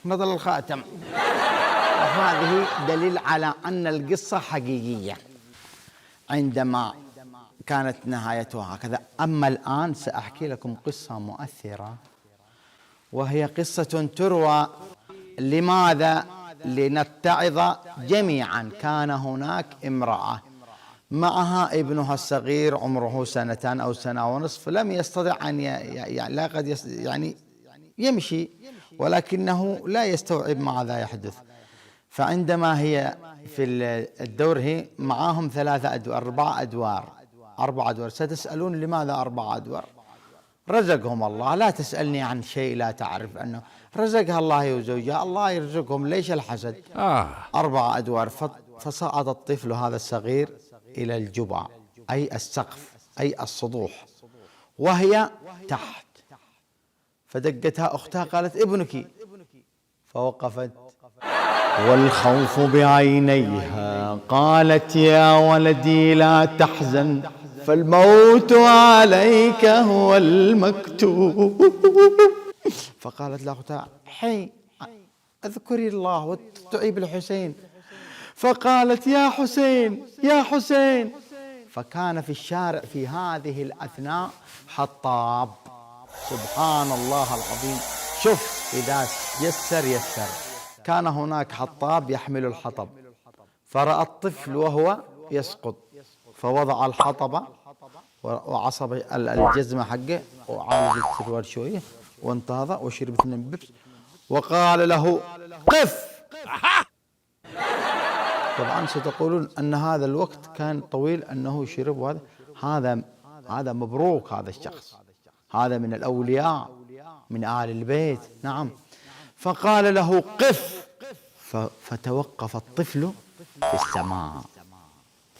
نظل الخاتم. وهذه دليل على أن القصة حقيقية عندما كانت نهايتها هكذا. أما الآن سأحكي لكم قصة مؤثرة، وهي قصة تروى. لماذا؟ لنتعظ جميعا. كان هناك امرأة معها ابنها الصغير عمره 2 أو 1.5 سنة، لم يستطع أن لا قد يعني يمشي، ولكنه لا يستوعب ماذا يحدث. فعندما هي في الدور، هي معاهم 3 أدوار 4 أدوار. ستسألون لماذا 4 أدوار؟ رزقهم الله، لا تسألني عن شيء لا تعرف أنه رزقها الله وزوجها، الله يرزقهم، ليش الحسد؟ 4 أدوار. فصعد الطفل هذا الصغير إلى الجبع، أي السقف، أي السطوح، وهي تحت. فدقتها أختها قالت ابنك، فوقفت والخوف بعينيها، قالت يا ولدي لا تحزن، فالموت عليك هو المكتوب. فقالت لأختها حي اذكري الله وتعيب الحسين. فقالت يا حسين يا حسين. فكان في الشارع في هذه الأثناء حطاب. سبحان الله العظيم. شوف إذا يسر. كان هناك حطاب يحمل الحطب، فرأى الطفل وهو يسقط، فوضع الحطب وعصب الجزمة حقه وعالج السروال شوية وانتهض وشرب 2 بيبس وقال له قف. طبعا ستقولون أن هذا الوقت كان طويل أنه شرب، هذا مبروك، هذا الشخص هذا من الأولياء من آل البيت. نعم. فقال له قف، فتوقف الطفل في السماء.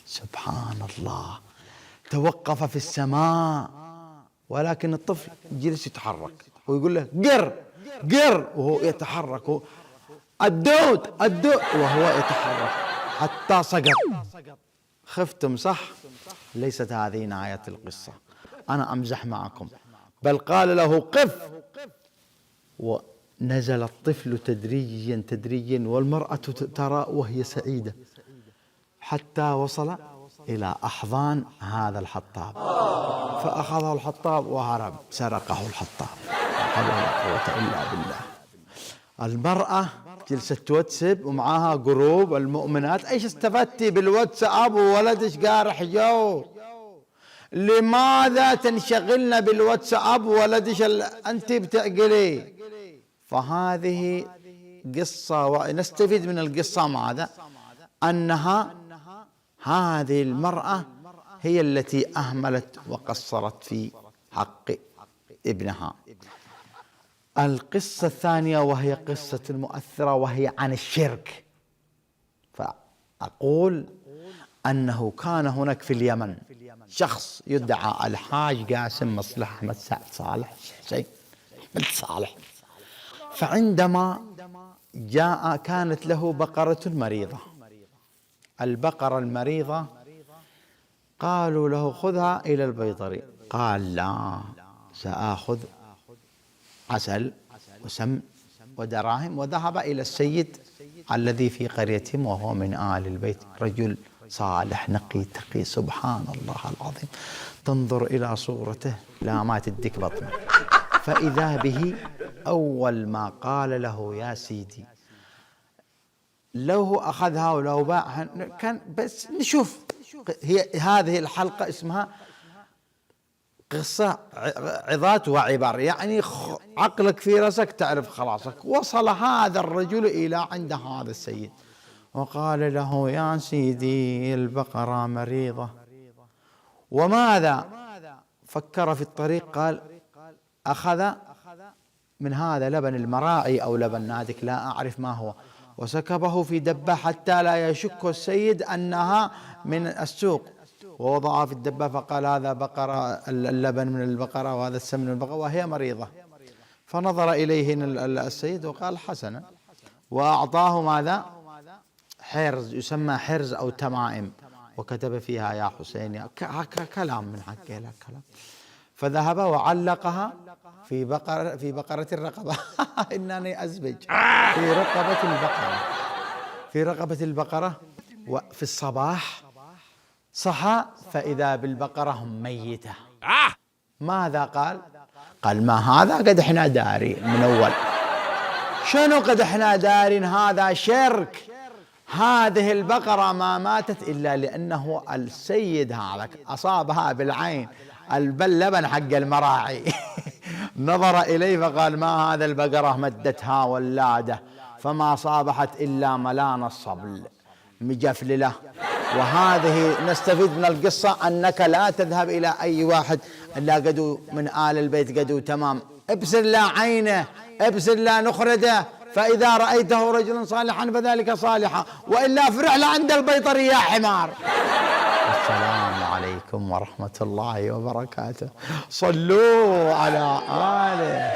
سبحان الله، توقف في السماء، ولكن الطفل جلس يتحرك ويقول له قر وهو يتحرك، الدود وهو يتحرك حتى سقط. خفتم صح؟ ليست هذه نهاية القصة، أنا أمزح معكم. بل قال له قف، ونزل الطفل تدريجيا والمرأة ترى وهي سعيدة، حتى وصل إلى أحضان هذا الحطاب، فأخذه الحطاب وهرب، سرقه الحطاب. لا حول ولا قوة إلا بالله. المرأة جلست تواتساب ومعها جروب المؤمنات. ايش استفدتي بالواتساب وولدش قارح جو؟ لماذا تنشغلن بالواتساب وولدش انت بتعقلي؟ فهذه قصة، ونستفيد من القصة ماذا؟ أنها هذه المرأة هي التي أهملت وقصرت في حق ابنها. القصة الثانية وهي قصة مؤثرة، وهي عن الشرك. فأقول أنه كان هناك في اليمن شخص يدعى الحاج قاسم مصلح أحمد سعد صالح حسين أحمد صالح. فعندما جاء كانت له بقرة مريضة. البقرة المريضة قالوا له خذها إلى البيطري، قال لا، سآخذ عسل وسمن ودراهم. وذهب إلى السيد الذي في قريتهم وهو من آل البيت، رجل صالح نقي تقي. سبحان الله العظيم. تنظر إلى صورته لا ما تدك بطنه. فإذا به أول ما قال له يا سيدي لو هو أخذها ولو باعها كان. بس نشوف، هي هذه الحلقة اسمها قصة عظات وعبر، يعني عقلك في رأسك تعرف خلاصك. وصل هذا الرجل إلى عند هذا السيد وقال له يا سيدي البقرة مريضة. وماذا؟ فكر في الطريق، قال أخذ من هذا لبن المراعي أو لبن نادك لا أعرف ما هو، وسكبه في دبة حتى لا يشك السيد أنها من السوق، ووضعها في الدبة. فقال هذا بقرة، اللبن من البقرة وهذا السمن من البقرة وهي مريضة. فنظر إليه السيد وقال حسنا، وأعطاه ماذا؟ حرز، يسمى حرز أو تمائم، وكتب فيها يا حسين كلام من حقه لا كلام. فذهب وعلقها في بقرة الرقبة إنني أزبج في رقبة البقرة. وفي الصباح صحى فإذا بالبقرة ميتة. ماذا قال؟ قال ما هذا قد احنا داري من أول. شنو قد احنا دارين؟ هذا شرك. هذه البقرة ما ماتت إلا لأنه السيد هذا أصابها بالعين اللبن حق المراعي نظر إليه فقال ما هذا البقرة مدتها ولادة فما صابحت إلا ملان الصبل مجفللة. وهذه نستفيد من القصة أنك لا تذهب إلى أي واحد إلا قدو من آل البيت قدو تمام، ابسل له عينه، ابسل له نخرده، فإذا رأيته رجل صالحا فذلك صالحا، وإلا فرح له عند البيطري يا حمار. السلام عليكم ورحمة الله وبركاته. صلوا على آله.